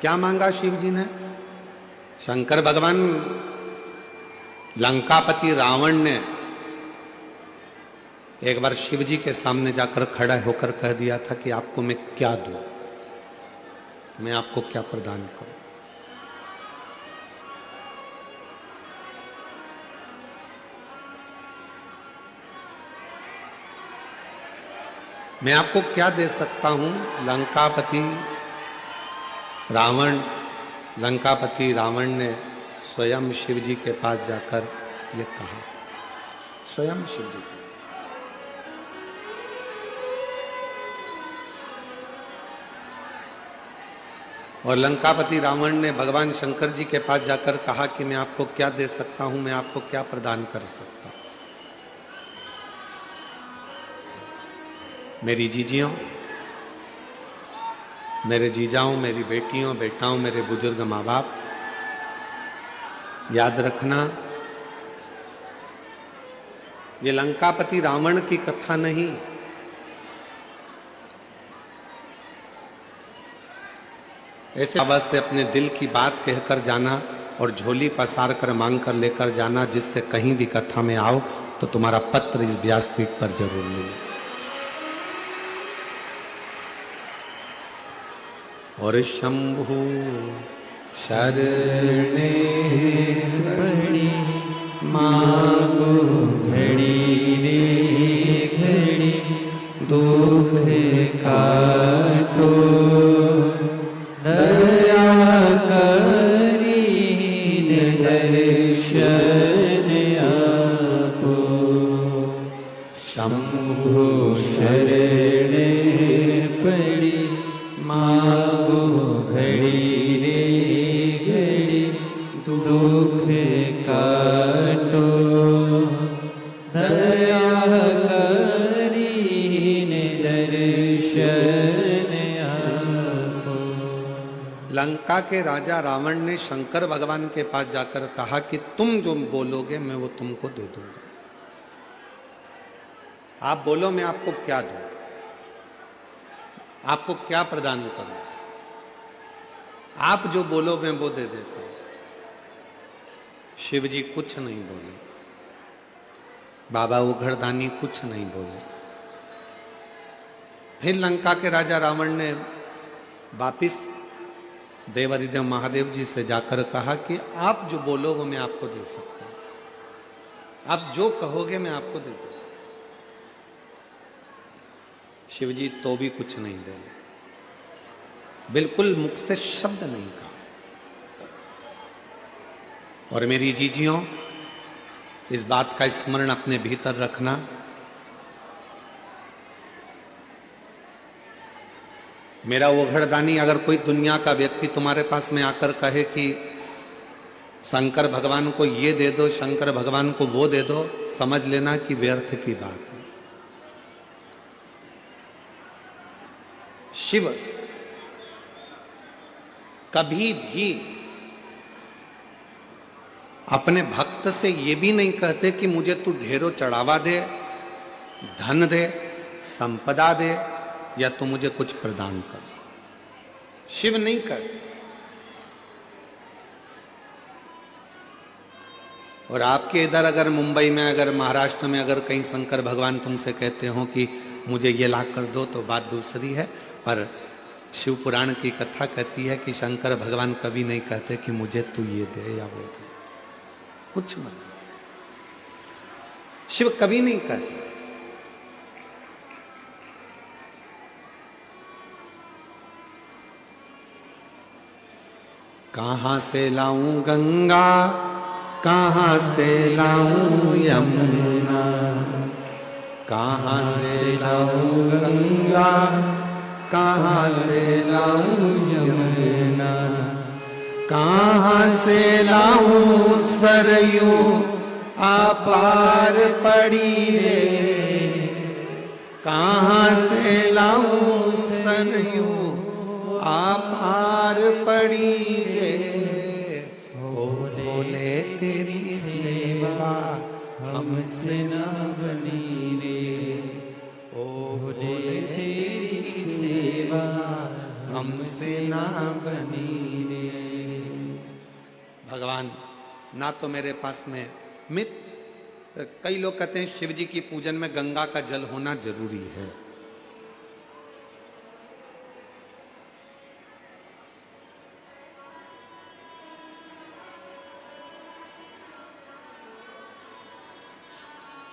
क्या मांगा शिव जी ने? शंकर भगवान लंकापति रावण ने एक बार शिव जी के सामने जाकर खड़ा होकर कह दिया था कि आपको मैं क्या दूं, मैं आपको क्या प्रदान करूं। मैं आपको क्या दे सकता हूं? लंकापति रावण ने स्वयं शिव जी के पास जाकर ये कहा, स्वयं शिव जी के। और लंकापति रावण ने भगवान शंकर जी के पास जाकर कहा कि मैं आपको क्या दे सकता हूं, मैं आपको क्या प्रदान कर सकता हूं। मेरी जीजियों, मेरे जीजाओं, मेरी बेटियों, बेटाओं, मेरे बुजुर्ग माँ बाप, याद रखना, ये लंकापति रावण की कथा नहीं, ऐसे आवाज से अपने दिल की बात कहकर जाना और झोली पसार कर मांग कर लेकर जाना, जिससे कहीं भी कथा में आओ तो तुम्हारा पत्र इस व्यासपीठ पर जरूर मिले। और शंभु शरणे पड़ी मांगो घड़ी रे घड़ी, दुख काटो दया करी दर्शन आपो। शंभु शरणे पड़ी मांगो घड़ी रे घड़ी, दुख काटो दया करी दर्शन आपो। लंका के राजा रावण ने शंकर भगवान के पास जाकर कहा कि तुम जो बोलोगे मैं वो तुमको दे दूंगा। आप बोलो मैं आपको क्या दूं, आपको क्या प्रदान करूं। आप जो बोलो मैं वो दे देता हूं। शिव जी कुछ नहीं बोले, बाबा उघड़दानी कुछ नहीं बोले। फिर लंका के राजा रावण ने वापिस देवाधिदेव महादेव जी से जाकर कहा कि आप जो बोलो वो मैं आपको दे सकता हूं, आप जो कहोगे मैं आपको दे दूंगा। शिव जी तो भी कुछ नहीं बोले, बिल्कुल मुख से शब्द नहीं कहा। और मेरी जीजियों, इस बात का स्मरण अपने भीतर रखना, मेरा ओघड़दानी अगर कोई दुनिया का व्यक्ति तुम्हारे पास में आकर कहे कि शंकर भगवान को ये दे दो, शंकर भगवान को वो दे दो, समझ लेना कि व्यर्थ की बात है। शिव कभी भी अपने भक्त से ये भी नहीं कहते कि मुझे तू ढेरों चढ़ावा दे, धन दे, संपदा दे, या तू मुझे कुछ प्रदान कर। शिव नहीं कहते। और आपके इधर अगर मुंबई में, अगर महाराष्ट्र में, अगर कहीं शंकर भगवान तुमसे कहते हो कि मुझे ये ला कर दो तो बात दूसरी है। पर शिव पुराण की कथा कहती है कि शंकर भगवान कभी नहीं कहते कि मुझे तू ये दे या वो दे, कुछ मत। शिव कभी नहीं कहते। कहां से लाऊं गंगा, कहां से लाऊं यमुना, कहां से लाऊं गंगा, कहां से लाऊं यमुना, कहां से लाऊं सरयू अपार पड़ी रे, कहां से लाऊं सरयू अपार पड़ी रे। ओ भोले तेरी सेवा हमसे ना बनी रे, ओ भोले तेरी सेवा हमसे ना बनी रे। भगवान ना तो मेरे पास में कई लोग कहते हैं शिव जी की पूजन में गंगा का जल होना जरूरी है।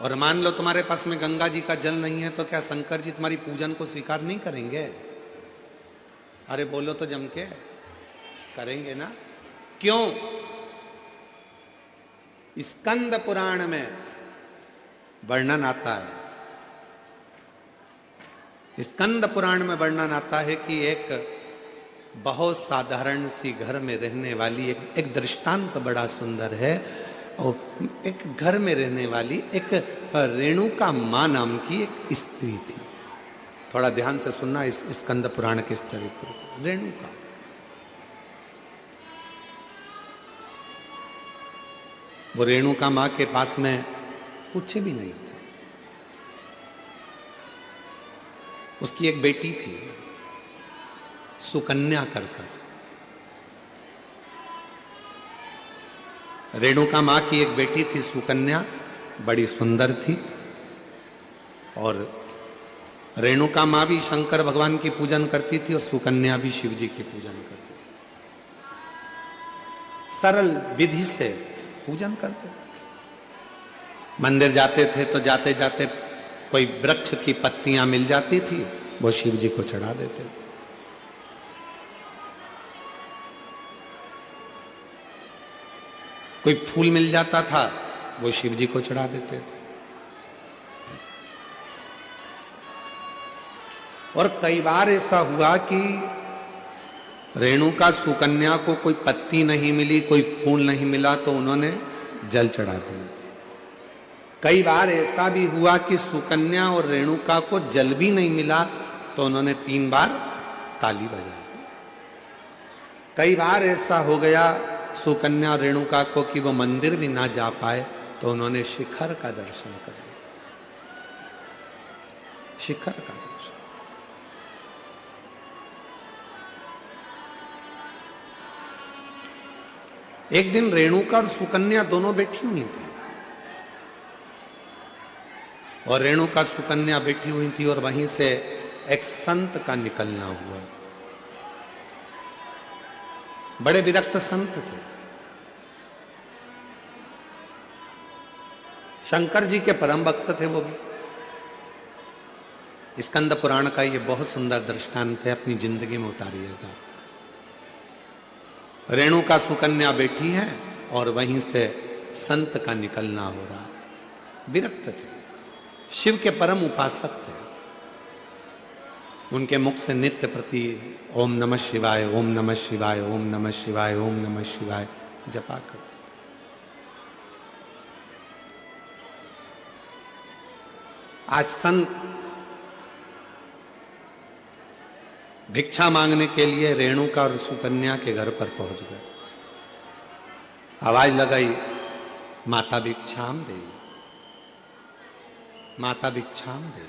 और मान लो तुम्हारे पास में गंगा जी का जल नहीं है तो क्या शंकर जी तुम्हारी पूजन को स्वीकार नहीं करेंगे? अरे बोलो तो जम के, करेंगे ना? क्यों? स्कंद पुराण में वर्णन आता है, स्कंद पुराण में वर्णन आता है कि एक बहुत साधारण सी घर में रहने वाली एक दृष्टांत बड़ा सुंदर है। और एक घर में रहने वाली एक रेणुका मां नाम की एक स्त्री थी। थोड़ा ध्यान से सुनना इस स्कंद पुराण के इस चरित्र को। रेणुका, वो रेणुका मां के पास में कुछ भी नहीं था। उसकी एक बेटी थी सुकन्या कर। रेणुका मां की एक बेटी थी सुकन्या, बड़ी सुंदर थी। और रेणुका मां भी शंकर भगवान की पूजन करती थी और सुकन्या भी शिव जी की पूजन करती थी। सरल विधि से पूजन करते थे। मंदिर जाते थे तो जाते जाते कोई वृक्ष की पत्तियां मिल जाती थी, वो शिव जी को चढ़ा देते थे। कोई फूल मिल जाता था, वो शिव जी को चढ़ा देते थे। और कई बार ऐसा हुआ कि रेणुका सुकन्या को कोई पत्ती नहीं मिली, कोई फूल नहीं मिला तो उन्होंने जल चढ़ा दिया। कई बार ऐसा भी हुआ कि सुकन्या और रेणुका को जल भी नहीं मिला तो उन्होंने 3 बार ताली बजा दी। कई बार ऐसा हो गया सुकन्या रेणुका को कि वो मंदिर भी ना जा पाए तो उन्होंने शिखर का दर्शन कर लिया। शिखर का दर्शन। एक दिन रेणुका और सुकन्या दोनों बैठी हुई थी और रेणुका सुकन्या बैठी हुई थी और वहीं से एक संत का निकलना हुआ। बड़े विरक्त संत थे, शंकर जी के परम भक्त थे वो भी। स्कंद पुराण का ये बहुत सुंदर दृष्टांत है, अपनी जिंदगी में उतारिएगा। रेणुका सुकन्या बैठी है और वहीं से संत का निकलना हो रहा। विरक्त थे, शिव के परम उपासक थे। उनके मुख से नित्य प्रति ओम नमः शिवाय, ओम नमः शिवाय, ओम नमः शिवाय, ओम नमः शिवाय जपा करते थे। आज संत भिक्षा मांगने के लिए रेणुका और सुकन्या के घर पर पहुंच गए। आवाज लगाई, माता भिक्षाम दे, माता भिक्षाम दे,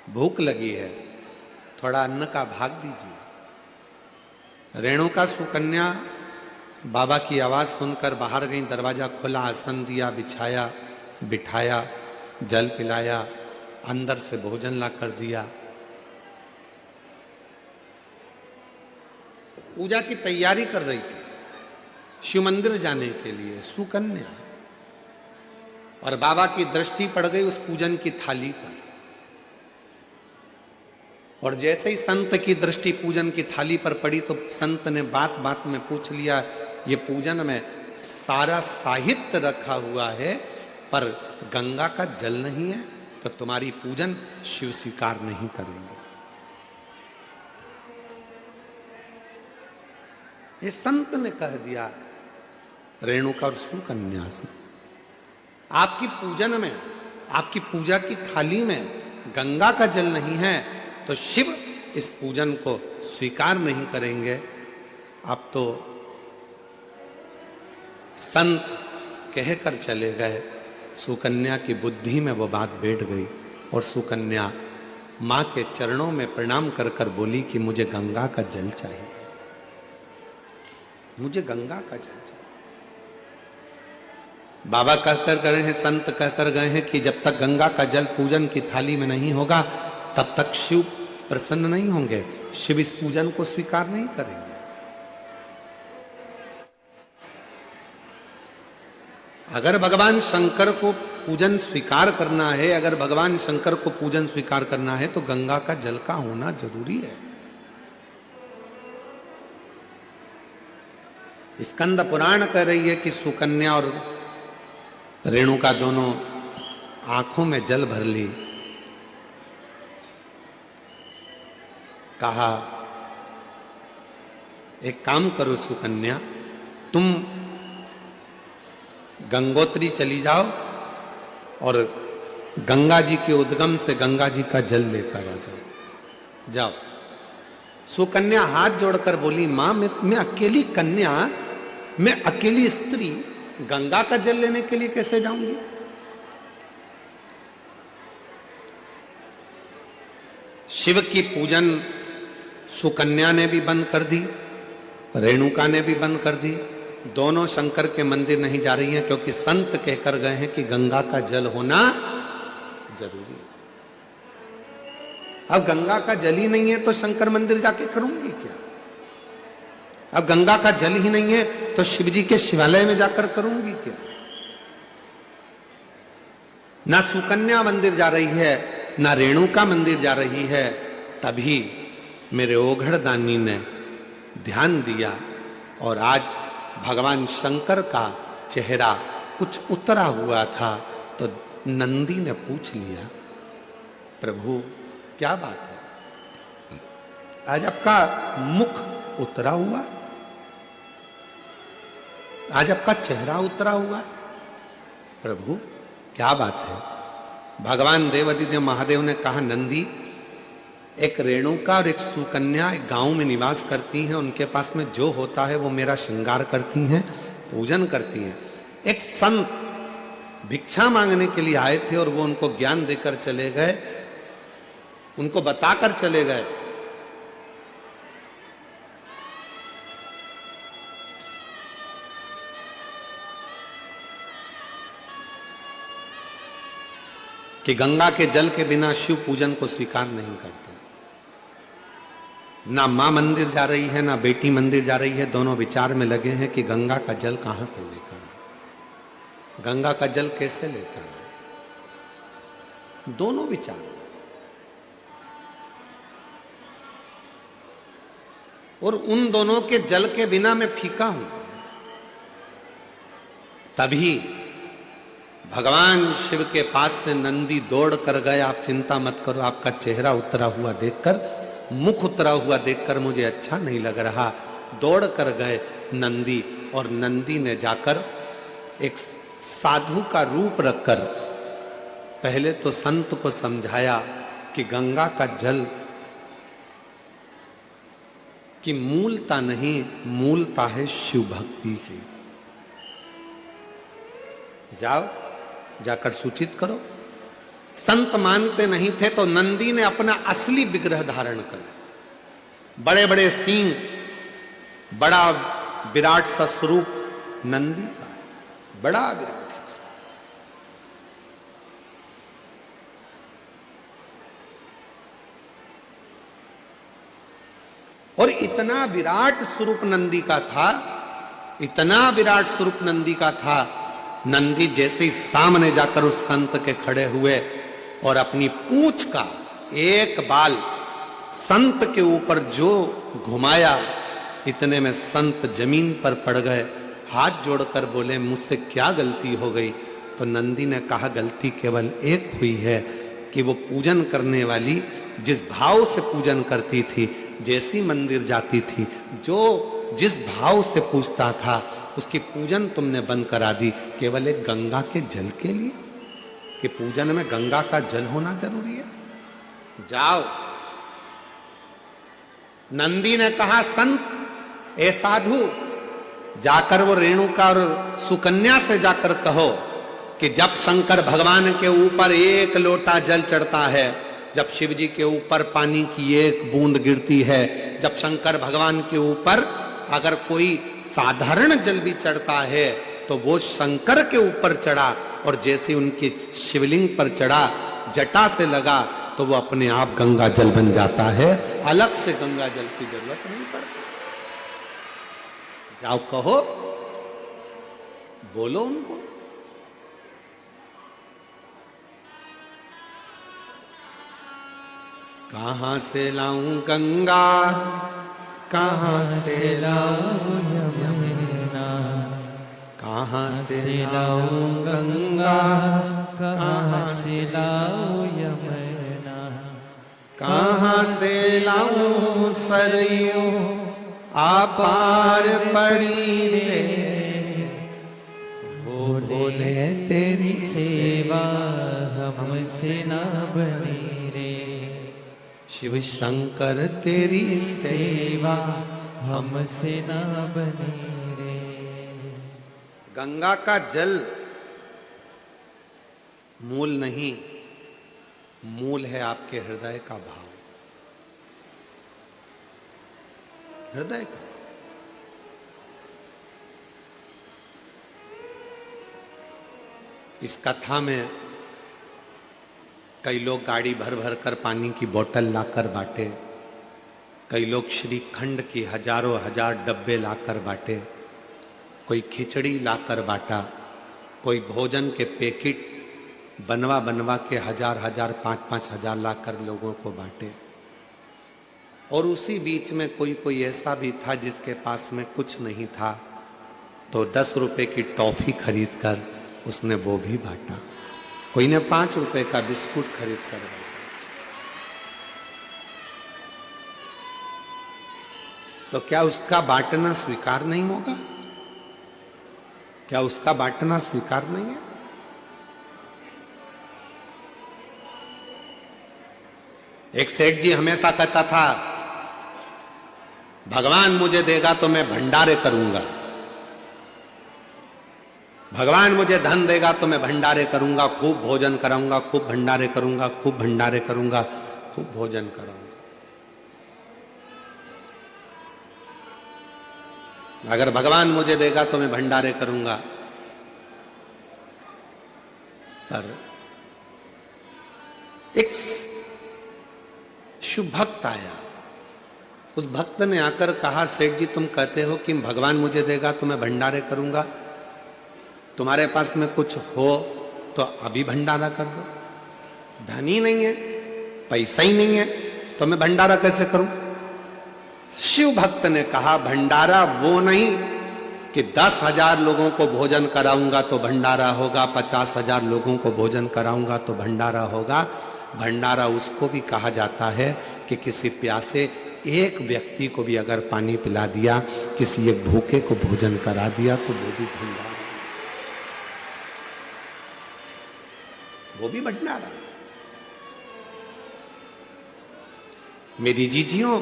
भूख लगी है, थोड़ा अन्न का भाग दीजिए। रेणुका सुकन्या बाबा की आवाज सुनकर बाहर गई। दरवाजा खोला, आसन दिया, बिछाया, बिठाया, जल पिलाया, अंदर से भोजन ला कर दिया। पूजा की तैयारी कर रही थी शिव मंदिर जाने के लिए सुकन्या, और बाबा की दृष्टि पड़ गई उस पूजन की थाली पर। और जैसे ही संत की दृष्टि पूजन की थाली पर पड़ी तो संत ने बात बात में पूछ लिया, ये पूजन में सारा साहित्य रखा हुआ है पर गंगा का जल नहीं है तो तुम्हारी पूजन शिव स्वीकार नहीं करेंगे। ये संत ने कह दिया रेणुका और सुकन्या से, आपकी पूजन में, आपकी पूजा की थाली में गंगा का जल नहीं है तो शिव इस पूजन को स्वीकार नहीं करेंगे। आप तो संत कहकर चले गए। सुकन्या की बुद्धि में वो बात बैठ गई और सुकन्या मां के चरणों में प्रणाम कर कर बोली कि मुझे गंगा का जल चाहिए, मुझे गंगा का जल चाहिए। बाबा कहकर गए हैं, संत कहकर गए हैं कि जब तक गंगा का जल पूजन की थाली में नहीं होगा तब तक शिव प्रसन्न नहीं होंगे, शिव इस पूजन को स्वीकार नहीं करेंगे। अगर भगवान शंकर को पूजन स्वीकार करना है, अगर भगवान शंकर को पूजन स्वीकार करना है तो गंगा का जल का होना जरूरी है। स्कंद पुराण कह रही है कि सुकन्या और रेणुका दोनों आंखों में जल भर ली। कहा एक काम करो सुकन्या, तुम गंगोत्री चली जाओ और गंगा जी के उद्गम से गंगा जी का जल लेकर आ जाओ। जाओ। सुकन्या हाथ जोड़कर बोली, मां मैं अकेली कन्या, मैं अकेली स्त्री गंगा का जल लेने के लिए कैसे जाऊंगी? शिव की पूजन सुकन्या ने भी बंद कर दी, रेणुका ने भी बंद कर दी। दोनों शंकर के मंदिर नहीं जा रही हैं क्योंकि संत कहकर गए हैं कि गंगा का जल होना जरूरी है। अब गंगा का जल ही नहीं है तो शंकर मंदिर जाके करूंगी क्या? अब गंगा का जल ही नहीं है तो शिव जी के शिवालय में जाकर करूंगी क्या? ना सुकन्या मंदिर जा रही है, ना रेणुका मंदिर जा रही है। तभी मेरे ओघड़ दानी ने ध्यान दिया और आज भगवान शंकर का चेहरा कुछ उतरा हुआ था तो नंदी ने पूछ लिया, प्रभु क्या बात है, आज आपका मुख उतरा हुआ, आज आपका चेहरा उतरा हुआ, प्रभु क्या बात है? भगवान देवादिदेव महादेव ने कहा, नंदी एक रेणुका और एक सुकन्या एक गांव में निवास करती हैं, उनके पास में जो होता है वो मेरा श्रृंगार करती हैं, पूजन करती हैं। एक संत भिक्षा मांगने के लिए आए थे और वो उनको ज्ञान देकर चले गए, उनको बताकर चले गए कि गंगा के जल के बिना शिव पूजन को स्वीकार नहीं करते। ना मां मंदिर जा रही है, ना बेटी मंदिर जा रही है, दोनों विचार में लगे हैं कि गंगा का जल कहां से लेकर आए, गंगा का जल कैसे लेकर आए, दोनों विचार। और उन दोनों के जल के बिना मैं फीका हूं। तभी भगवान शिव के पास से नंदी दौड़ कर गए, आप चिंता मत करो, आपका चेहरा उतरा हुआ देखकर, मुख उतरा हुआ देखकर मुझे अच्छा नहीं लग रहा। दौड़ कर गए नंदी और नंदी ने जाकर एक साधु का रूप रखकर पहले तो संत को समझाया कि गंगा का जल की मूलता नहीं, मूलता है शिव भक्ति की। जाओ जाकर सूचित करो। संत मानते नहीं थे तो नंदी ने अपना असली विग्रह धारण कर, बड़े बड़े सींग, बड़ा विराट सा स्वरूप नंदी का, बड़ा विराट सा स्वरूप। और इतना विराट स्वरूप नंदी का था, इतना विराट स्वरूप नंदी का था, नंदी जैसे ही सामने जाकर उस संत के खड़े हुए और अपनी पूंछ का एक बाल संत के ऊपर जो घुमाया, इतने में संत जमीन पर पड़ गए, हाथ जोड़कर बोले, मुझसे क्या गलती हो गई? तो नंदी ने कहा, गलती केवल एक हुई है कि वो पूजन करने वाली जिस भाव से पूजन करती थी, जैसी मंदिर जाती थी, जो जिस भाव से पूजता था, उसकी पूजन तुमने बंद करा दी, केवल एक गंगा के जल के लिए, कि पूजन में गंगा का जल होना जरूरी है। जाओ। नंदी ने कहा, संत ए साधु, जाकर वो रेणुका और सुकन्या से जाकर कहो कि जब शंकर भगवान के ऊपर एक लोटा जल चढ़ता है जब शिव जी के ऊपर पानी की एक बूंद गिरती है, जब शंकर भगवान के ऊपर अगर कोई साधारण जल भी चढ़ता है तो वो शंकर के ऊपर चढ़ा, और जैसे उनके शिवलिंग पर चढ़ा, जटा से लगा, तो वो अपने आप गंगा जल बन जाता है। अलग से गंगा जल की जरूरत नहीं पड़ती। जाओ कहो, बोलो उनको। कहां से लाऊं गंगा, कहां से लाऊं यमुना, कहां से लाऊं गंगा, कहां से लाऊं यमुना, कहां से लाऊं सरयू आपार पड़ी रे, बोले तेरी सेवा हमसे ना बनी रे, शिव शंकर तेरी सेवा हमसे ना बनी रे। गंगा का जल मूल नहीं, मूल है आपके हृदय का भाव, हृदय का। इस कथा में कई लोग गाड़ी भर भर कर पानी की बोतल लाकर बांटे, कई लोग श्रीखंड की हजारों हजार डब्बे लाकर बांटे, कोई खिचड़ी लाकर बांटा, कोई भोजन के पैकेट बनवा बनवा के हजार हजार 5-5 हजार लाकर लोगों को बांटे। और उसी बीच में कोई ऐसा भी था जिसके पास में कुछ नहीं था, तो 10 रुपए की टॉफी खरीद कर उसने वो भी बांटा। कोई ने 5 रुपए का बिस्कुट खरीद कर बांटा। तो क्या उसका बांटना स्वीकार नहीं होगा? क्या उसका बांटना स्वीकार नहीं है? एक सेठ जी हमेशा कहता था, भगवान मुझे देगा तो मैं भंडारे करूंगा, भगवान मुझे धन देगा तो मैं भंडारे करूंगा, खूब भोजन कराऊंगा, खूब भंडारे करूंगा, खूब भंडारे करूंगा, खूब भोजन कराऊंगा। अगर भगवान मुझे देगा तो मैं भंडारे करूंगा। पर एक शुभ भक्त आया, उस भक्त ने आकर कहा, सेठ जी तुम कहते हो कि भगवान मुझे देगा तो मैं भंडारे करूंगा, तुम्हारे पास में कुछ हो तो अभी भंडारा कर दो। धन ही नहीं है, पैसा ही नहीं है, तो मैं भंडारा कैसे करूं? शिव भक्त ने कहा, भंडारा वो नहीं कि 10,000 लोगों को भोजन कराऊंगा तो भंडारा होगा, 50,000 लोगों को भोजन कराऊंगा तो भंडारा होगा। भंडारा उसको भी कहा जाता है कि किसी प्यासे एक व्यक्ति को भी अगर पानी पिला दिया, किसी एक भूखे को भोजन करा दिया, तो वो भी भंडारा, वो भी भंडारा। मेरी जीजियों,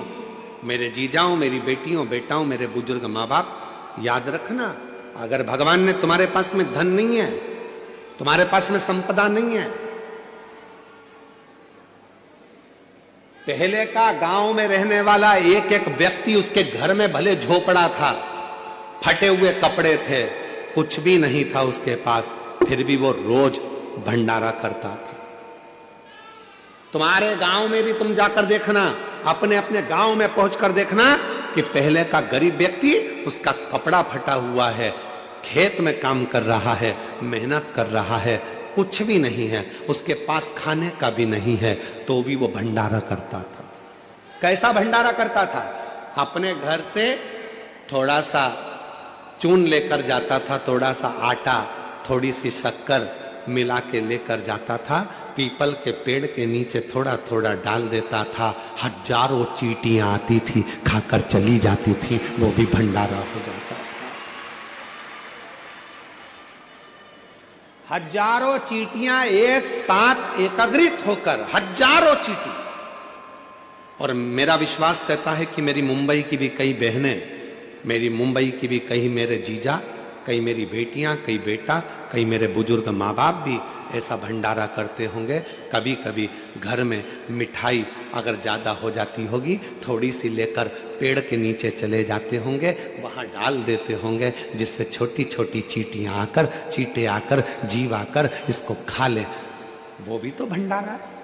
मेरे जीजाओं, मेरी बेटियों, बेटाओं, मेरे बुजुर्ग माँ बाप, याद रखना, अगर भगवान ने तुम्हारे पास में धन नहीं है, तुम्हारे पास में संपदा नहीं है, पहले का गांव में रहने वाला एक एक व्यक्ति, उसके घर में भले झोपड़ा था, फटे हुए कपड़े थे, कुछ भी नहीं था उसके पास, फिर भी वो रोज भंडारा करता था। तुम्हारे गांव में भी तुम जाकर देखना, अपने अपने गांव में पहुंचकर देखना कि पहले का गरीब व्यक्ति, उसका कपड़ा फटा हुआ है, खेत में काम कर रहा है, मेहनत कर रहा है, कुछ भी नहीं है, उसके पास खाने का भी नहीं है, तो भी वो भंडारा करता था। कैसा भंडारा करता था? अपने घर से थोड़ा सा चून लेकर जाता था, थोड़ा सा आटा, थोड़ी सी शक्कर मिला के लेकर जाता था, पीपल के पेड़ के नीचे थोड़ा थोड़ा डाल देता था, हजारों चींटियां आती थी, खाकर चली जाती थी, वो भी भंडारा हो जाता था। हजारों चींटियां एक साथ एकत्रित होकर, हजारों चींटी। और मेरा विश्वास कहता है कि मेरी मुंबई की भी कई बहनें, मेरी मुंबई की भी कई मेरे जीजा, कई मेरी बेटियां, कई बेटा, कई मेरे बुजुर्ग माँ बाप भी ऐसा भंडारा करते होंगे। कभी कभी घर में मिठाई अगर ज़्यादा हो जाती होगी, थोड़ी सी लेकर पेड़ के नीचे चले जाते होंगे, वहाँ डाल देते होंगे, जिससे छोटी छोटी चींटियाँ आकर, चींटे आकर, जीव आकर इसको खा ले। वो भी तो भंडारा है।